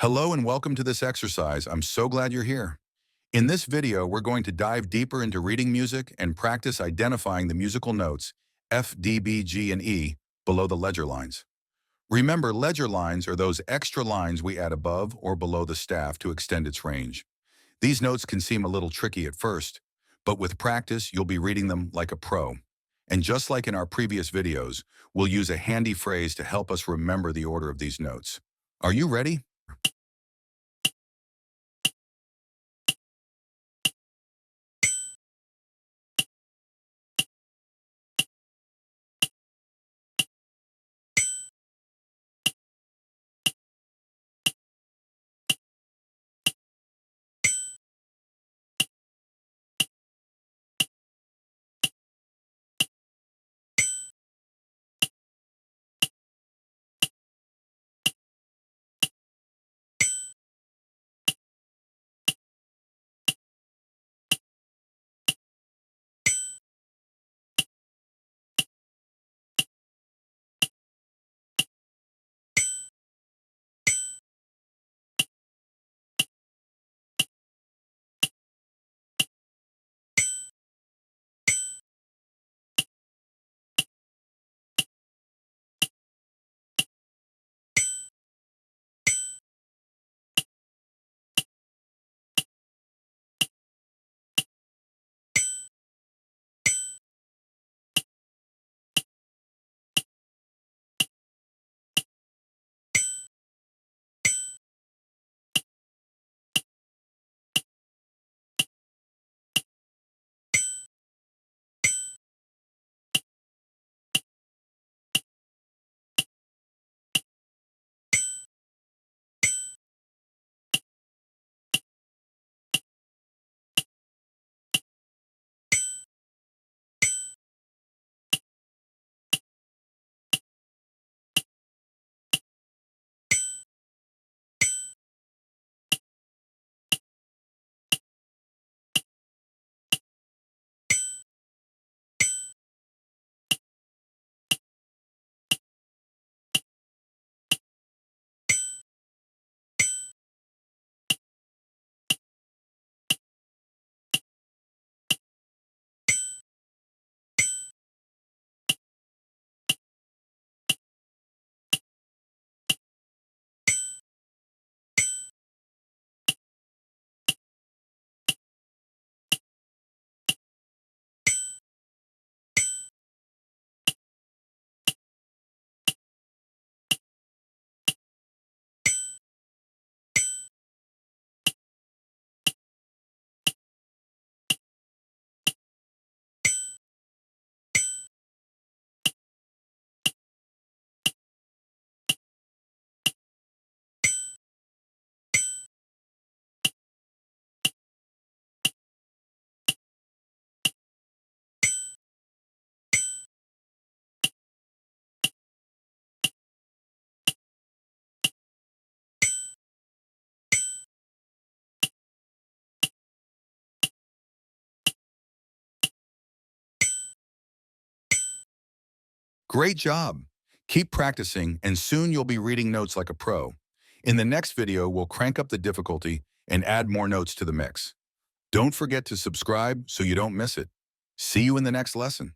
Hello and welcome to this exercise. I'm so glad you're here. In this video, we're going to dive deeper into reading music and practice identifying the musical notes F, D, B, G, and E below the ledger lines. Remember, ledger lines are those extra lines we add above or below the staff to extend its range. These notes can seem a little tricky at first, but with practice, you'll be reading them like a pro. And just like in our previous videos, we'll use a handy phrase to help us remember the order of these notes. Are you ready? Great job! Keep practicing, and soon you'll be reading notes like a pro. In the next video, we'll crank up the difficulty and add more notes to the mix. Don't forget to subscribe so you don't miss it. See you in the next lesson.